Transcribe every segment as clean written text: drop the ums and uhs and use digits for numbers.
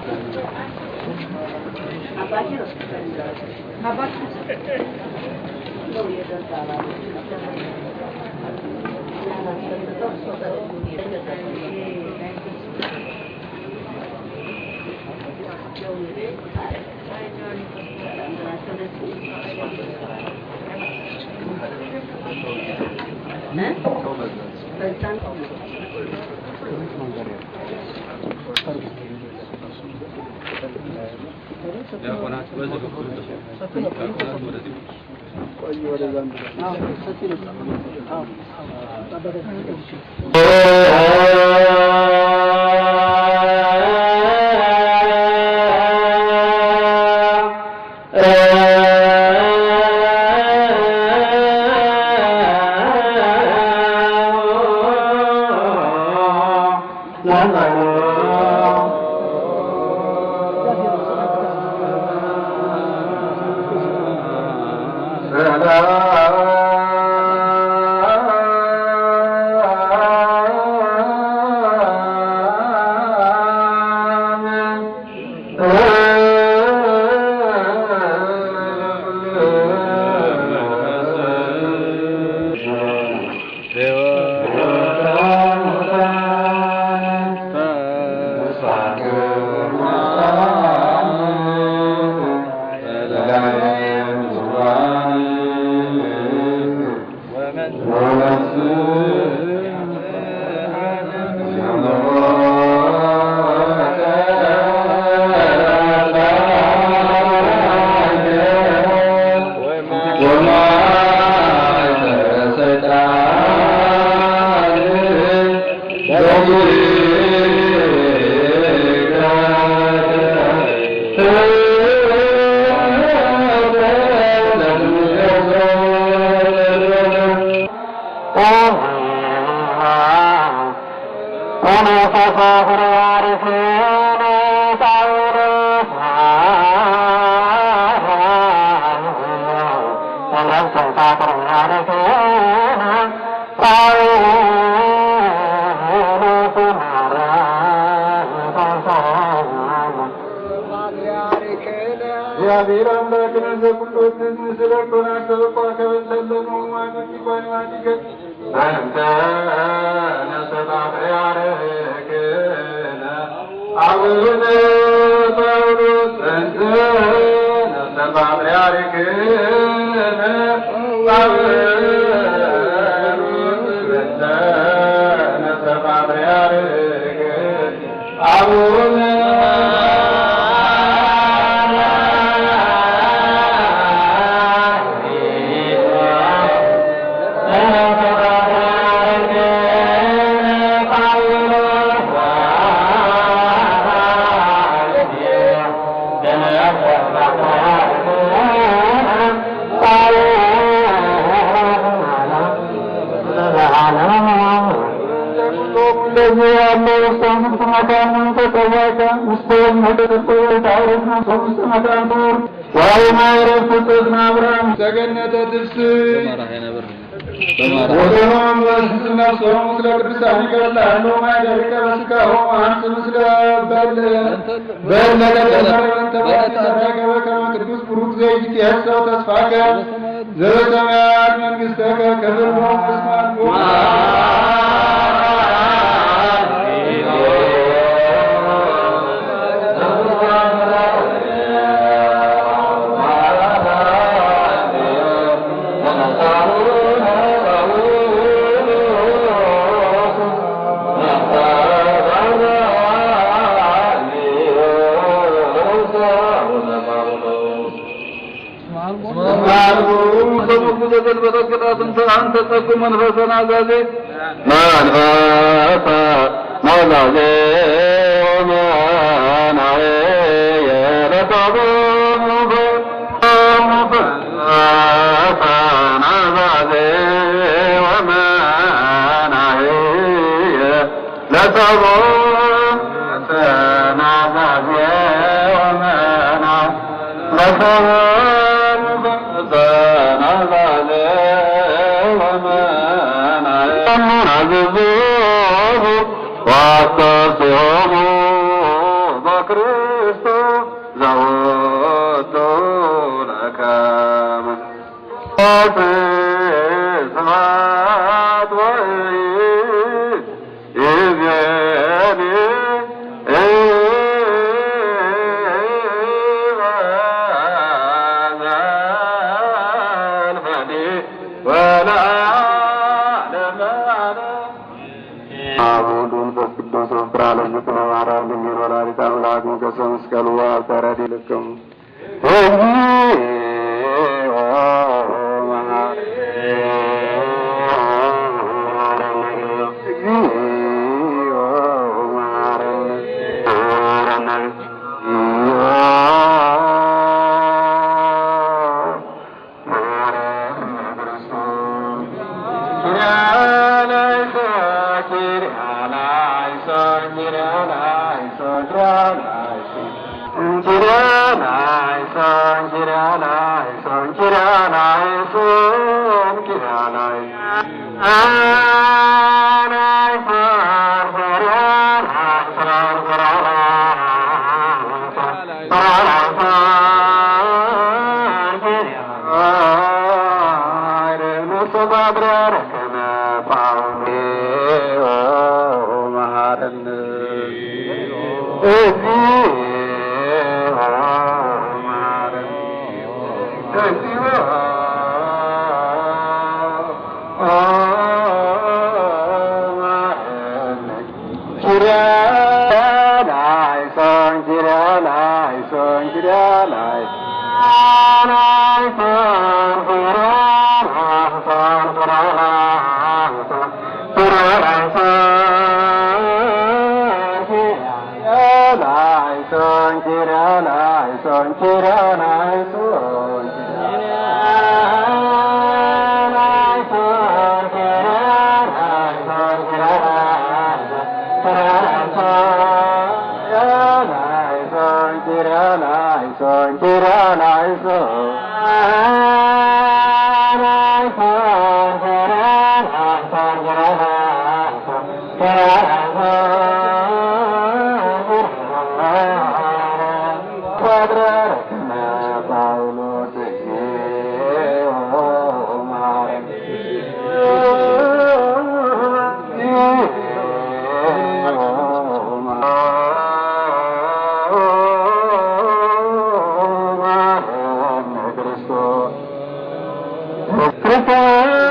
Abune Paulos ክርስቶስ ዘውቱ ለከመ ስብሐት ወይት ይእዜኒ ወዘልፈኒ ወለዓለመ ዓለም። አብ ወወልድ ወመንፈስ ቅዱስ ወፍቅር ዓለም ማርያም ድንግል ወላዲተ አምላክ ሞገሰ መስቀሉ አብተረድ ይልክሙ ክርስቶስ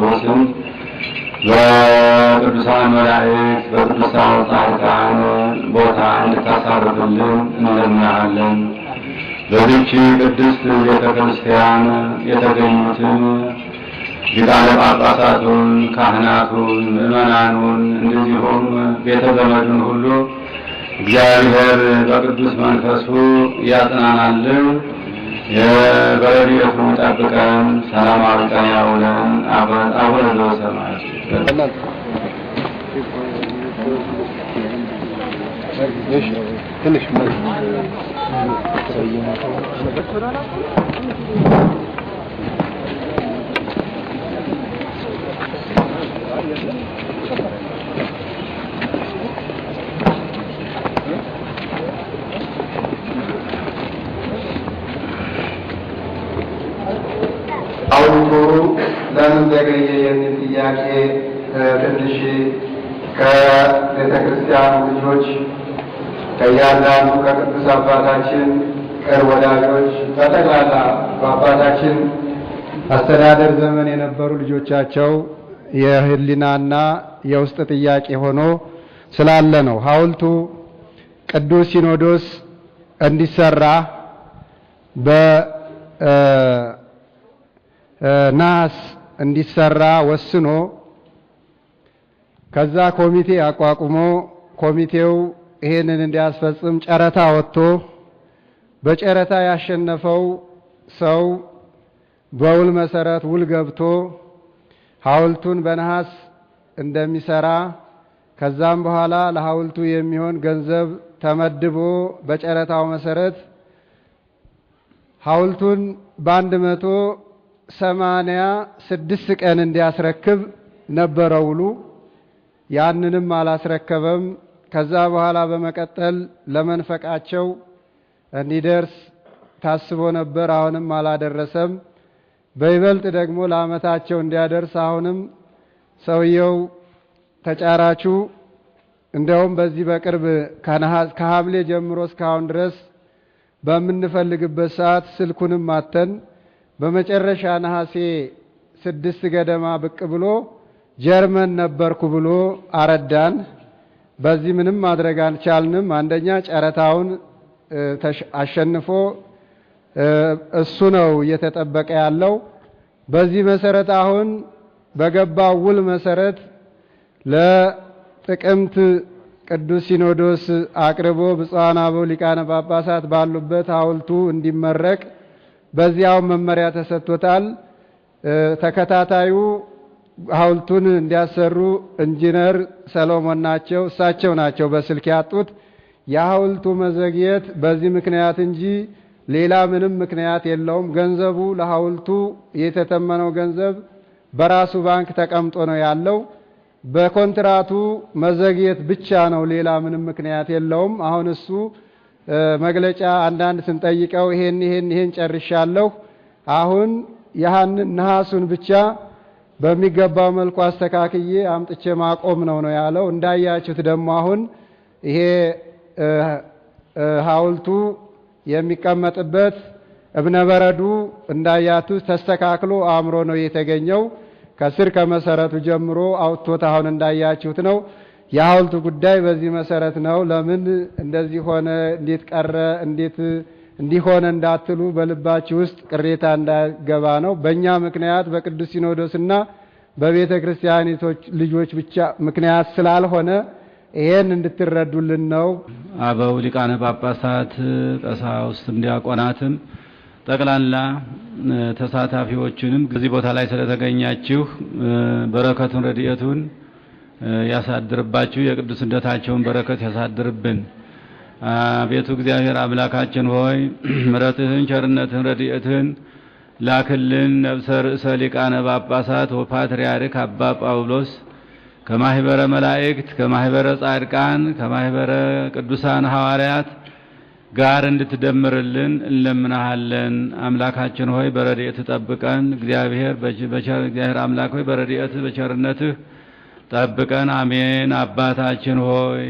ጳውሎስን በቅዱሳን መላእክት በቅዱሳን ጻድቃን ቦታ እንድታሳርፍልን እንለምናለን። በዚህች ቅድስት ቤተ ክርስቲያን የተገኙትን ሊቃነ ጳጳሳቱን፣ ካህናቱን፣ ምዕመናኑን እንደዚሁም ቤተ ዘመዱን ሁሉ እግዚአብሔር በቅዱስ መንፈሱ ያጽናናልን። በረድኤቱ ጠብቀን ሰላማዊ ቀን ያውለን። አቡነ ዘበሰማያት ሐውልቱ ለምን ዘገየ የሚል ጥያቄ ትንሽ ከቤተ ክርስቲያኑ ልጆች ከእያንዳንዱ ከቅዱስ አባታችን ቅርብ ወዳጆች በጠቅላላ በአባታችን አስተዳደር ዘመን የነበሩ ልጆቻቸው የህሊናና የውስጥ ጥያቄ ሆኖ ስላለ ነው። ሐውልቱ ቅዱስ ሲኖዶስ እንዲሰራ በነሐስ እንዲሰራ ወስኖ ከዛ ኮሚቴ አቋቁሞ ኮሚቴው ይሄንን እንዲያስፈጽም ጨረታ ወጥቶ በጨረታ ያሸነፈው ሰው በውል መሰረት ውል ገብቶ ሐውልቱን በነሐስ እንደሚሰራ ከዛም በኋላ ለሐውልቱ የሚሆን ገንዘብ ተመድቦ በጨረታው መሰረት ሐውልቱን በ186 ቀን እንዲያስረክብ ነበረ ውሉ። ያንንም አላስረከበም። ከዛ በኋላ በመቀጠል ለመንፈቃቸው እንዲደርስ ታስቦ ነበር። አሁንም አላደረሰም። በይበልጥ ደግሞ ለዓመታቸው እንዲያደርስ አሁንም ሰውየው ተጫራቹ እንደውም በዚህ በቅርብ ከሐምሌ ጀምሮ እስካሁን ድረስ በምንፈልግበት ሰዓት ስልኩንም አተን በመጨረሻ ነሐሴ 6 ገደማ ብቅ ብሎ ጀርመን ነበርኩ ብሎ አረዳን። በዚህ ምንም ማድረግ አልቻልንም። አንደኛ ጨረታውን አሸንፎ እሱ ነው እየተጠበቀ ያለው። በዚህ መሰረት አሁን በገባው ውል መሰረት ለጥቅምት ቅዱስ ሲኖዶስ አቅርቦ ብፁዓን አበው ሊቃነ ጳጳሳት ባሉበት ሐውልቱ እንዲመረቅ በዚያው መመሪያ ተሰጥቶታል። ተከታታዩ ሐውልቱን እንዲያሰሩ ኢንጂነር ሰሎሞን ናቸው። እሳቸው ናቸው በስልክ ያጡት። የሐውልቱ መዘግየት በዚህ ምክንያት እንጂ ሌላ ምንም ምክንያት የለውም። ገንዘቡ ለሐውልቱ የተተመነው ገንዘብ በራሱ ባንክ ተቀምጦ ነው ያለው። በኮንትራቱ መዘግየት ብቻ ነው፣ ሌላ ምንም ምክንያት የለውም። አሁን እሱ መግለጫ አንዳንድ ስንጠይቀው ይሄን ጨርሻለሁ፣ አሁን ነሐሱን ብቻ በሚገባው መልኩ አስተካክዬ አምጥቼ ማቆም ነው ያለው። እንዳያችሁት ደግሞ አሁን ይሄ ሐውልቱ የሚቀመጥበት እብነ በረዱ እንዳያችሁት ተስተካክሎ አምሮ ነው የተገኘው። ከስር ከመሰረቱ ጀምሮ አውጥቶት አሁን እንዳያችሁት ነው። የሐውልቱ ጉዳይ በዚህ መሰረት ነው። ለምን እንደዚህ ሆነ፣ እንዴት ቀረ፣ እንዴት እንዲሆነ እንዳትሉ በልባችሁ ውስጥ ቅሬታ እንዳይገባ ነው። በእኛ ምክንያት በቅዱስ ሲኖዶስና በቤተ ክርስቲያኒቶች ልጆች ብቻ ምክንያት ስላልሆነ ይሄን እንድትረዱልን ነው። አበው ሊቃነ ጳጳሳት፣ ቀሳውስትም ዲያቆናትም ጠቅላላ ተሳታፊዎችንም በዚህ ቦታ ላይ ስለተገኛችሁ በረከቱን ረድኤቱን ያሳድርባችሁ፣ የቅዱስነታቸውን በረከት ያሳድርብን። አቤቱ እግዚአብሔር አምላካችን ሆይ ምሕረትህን፣ ቸርነትህን፣ ረድኤትህን ላክልን። ነፍሰ ርእሰ ሊቃነ ጳጳሳት ወፓትርያርክ አባ ጳውሎስ ከማህበረ መላእክት፣ ከማህበረ ጻድቃን፣ ከማህበረ ቅዱሳን ሐዋርያት ጋር እንድትደምርልን እንለምናሃለን። አምላካችን ሆይ በረድኤት ጠብቀን። እግዚአብሔር አምላክ ሆይ በረድኤት በቸርነትህ ጠብቀን። አሜን። አባታችን ሆይ